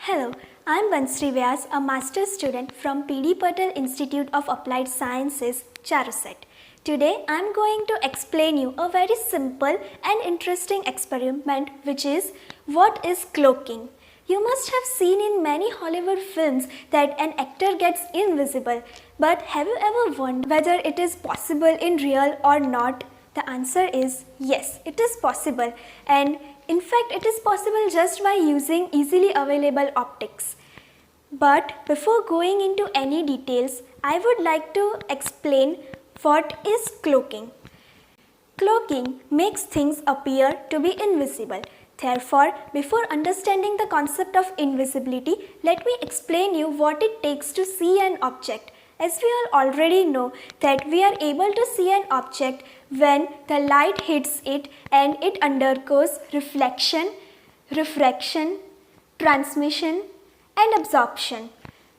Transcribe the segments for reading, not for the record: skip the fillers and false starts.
Hello, I am Bansri Vyas, a master's student from PD Patel Institute of Applied Sciences, Charuset. Today I am going to explain you a very simple and interesting experiment, which is what is cloaking. You must have seen in many Hollywood films that an actor gets invisible, but have you ever wondered whether it is possible in real or not? The answer is yes, it is possible, and in fact it is possible just by using easily available optics. But before going into any details, I would like to explain what is cloaking. Cloaking makes things appear to be invisible. Therefore, before understanding the concept of invisibility, let me explain you what it takes to see an object. As we all already know that we are able to see an object when the light hits it and it undergoes reflection, refraction, transmission and absorption.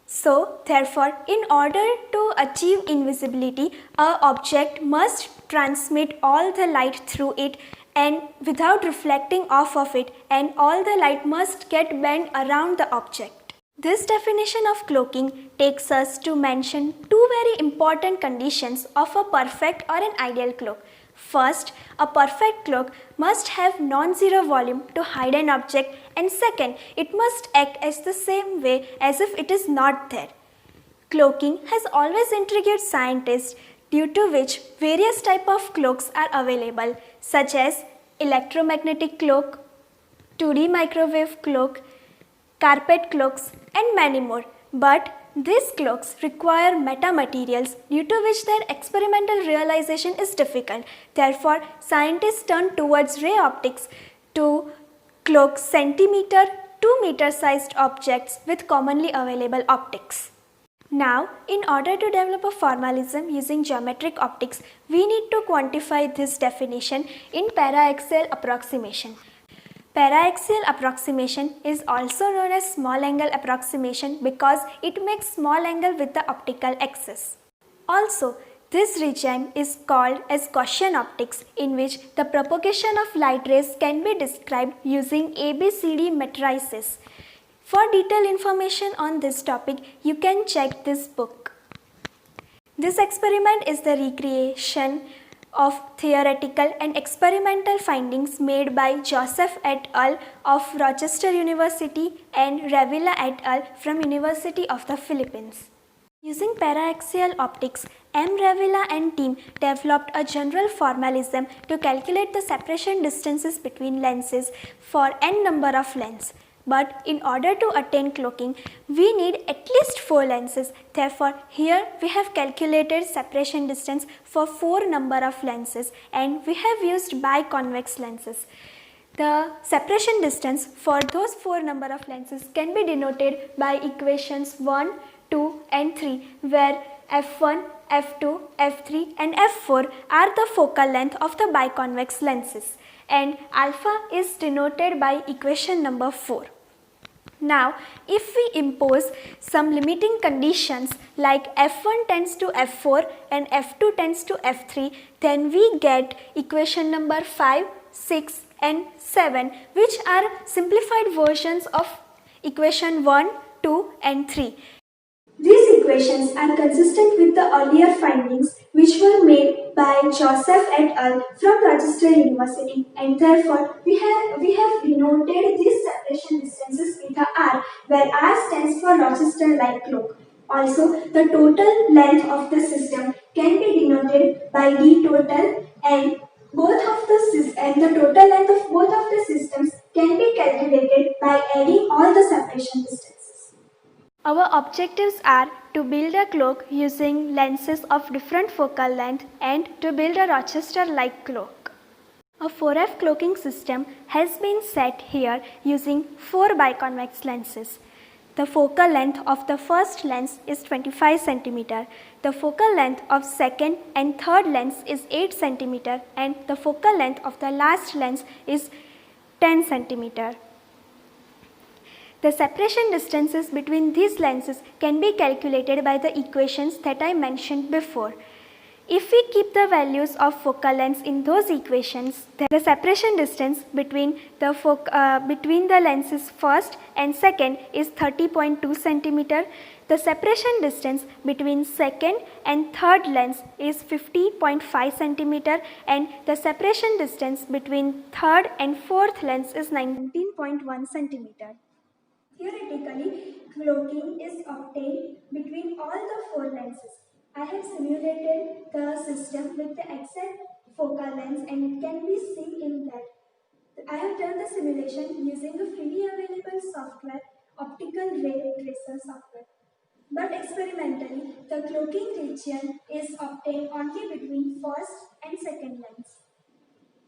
So, therefore, in order to achieve invisibility, an object must transmit all the light through it and without reflecting off of it, and all the light must get bent around the object. This definition of cloaking takes us to mention two very important conditions of a perfect or an ideal cloak. First, a perfect cloak must have non-zero volume to hide an object, and second, it must act as the same way as if it is not there. Cloaking has always intrigued scientists, due to which various types of cloaks are available, such as electromagnetic cloak, 2D microwave cloak, carpet cloaks and many more. But these cloaks require metamaterials, due to which their experimental realization is difficult. Therefore, scientists turn towards ray optics to cloak centimeter to meter sized objects with commonly available optics. Now, in order to develop a formalism using geometric optics, we need to quantify this definition in para-axial approximation. Para-axial approximation is also known as small angle approximation because it makes small angle with the optical axis. Also, this regime is called as Gaussian optics, in which the propagation of light rays can be described using ABCD matrices. For detailed information on this topic, you can check this book. This experiment is the recreation of theoretical and experimental findings made by Joseph et al. Of Rochester University and Revilla et al. From University of the Philippines. Using para-axial optics, M. Revilla and team developed a general formalism to calculate the separation distances between lenses for n number of lenses. But in order to attain cloaking, we need at least 4 lenses. Therefore, here we have calculated separation distance for 4 number of lenses, and we have used biconvex lenses. The separation distance for those 4 number of lenses can be denoted by equations 1, 2 and 3, where f1, f2, f3 and f4 are the focal length of the biconvex lenses, and alpha is denoted by equation number 4. Now, if we impose some limiting conditions like f1 tends to f4 and f2 tends to f3, then we get equation number 5, 6 and 7, which are simplified versions of equation 1, 2 and 3. These equations are consistent with the earlier findings which were made by Joseph et al. From Rochester University, and therefore we have denoted these separation distances with a R, where R stands for Rochester light cloak. Also, the total length of the system can be denoted by D total, and the total length of both of the systems can be calculated by adding all the separation distances. Our objectives are to build a cloak using lenses of different focal length and to build a Rochester-like cloak. A 4F cloaking system has been set here using 4 biconvex lenses. The focal length of the first lens is 25 cm, the focal length of second and third lens is 8 cm, and the focal length of the last lens is 10 cm. The separation distances between these lenses can be calculated by the equations that I mentioned before. If we keep the values of focal lengths in those equations, then the separation distance between the lenses first and second is 30.2 cm. The separation distance between second and third lens is 50.5 cm, and the separation distance between third and fourth lens is 19.1 cm. Theoretically, cloaking is obtained between all the four lenses. I have simulated the system with the exact focal length, and it can be seen in that. I have done the simulation using a freely available software, optical ray tracer software. But experimentally, the cloaking region is obtained only between first and second lens.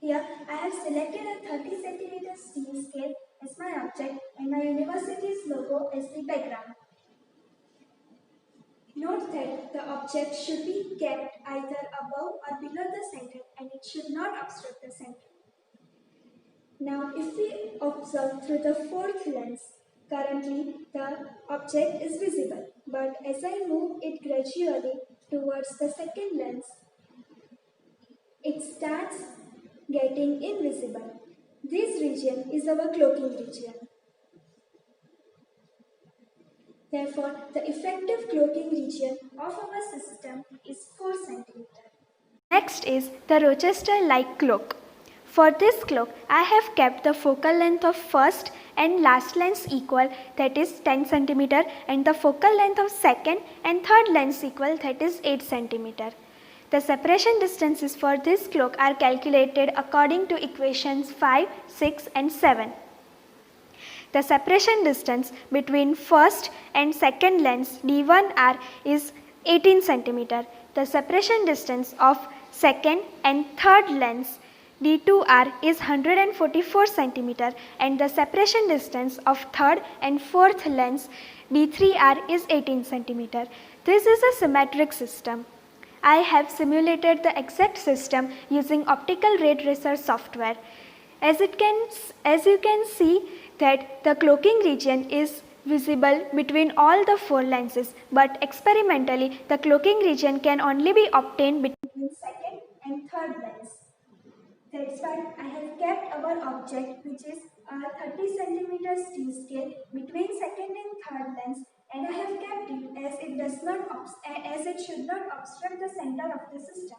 Here, I have selected a 30 cm steel scale as my object and my university's logo as the background. Note that the object should be kept either above or below the center, and it should not obstruct the center. Now, if we observe through the fourth lens, currently the object is visible, but as I move it gradually towards the second lens, it starts getting invisible. This region is our cloaking region. Therefore, the effective cloaking region of our system is 4 cm. Next is the Rochester-like cloak. For this cloak, I have kept the focal length of first and last lens equal, that is 10 cm, and the focal length of second and third lens equal, that is 8 cm. The separation distances for this cloak are calculated according to equations 5, 6 and 7. The separation distance between first and second lens D1R is 18 cm. The separation distance of second and third lens D2R is 144 cm, and the separation distance of third and fourth lens D3R is 18 cm. This is a symmetric system. I have simulated the exact system using optical ray tracer software. As you can see that the cloaking region is visible between all the four lenses, but experimentally the cloaking region can only be obtained between second and third lens. That's why I have kept our object, which is a 30 cm steel scale, between second and third lens, and I have kept it as it should not obstruct the center of the system.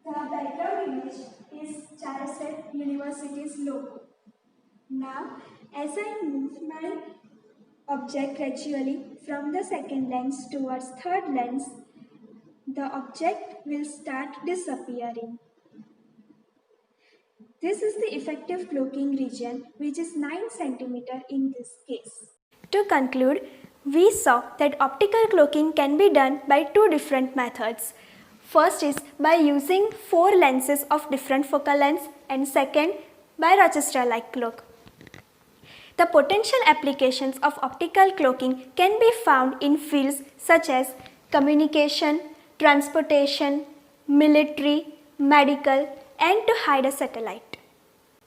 The background image is Charasat University's logo. Now, as I move my object gradually from the second lens towards third lens, the object will start disappearing. This is the effective cloaking region, which is 9 cm in this case. To conclude, we saw that optical cloaking can be done by two different methods. First is by using four lenses of different focal lengths, and second by Rochester-like cloak. The potential applications of optical cloaking can be found in fields such as communication, transportation, military, medical, and to hide a satellite.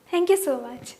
Thank you so much.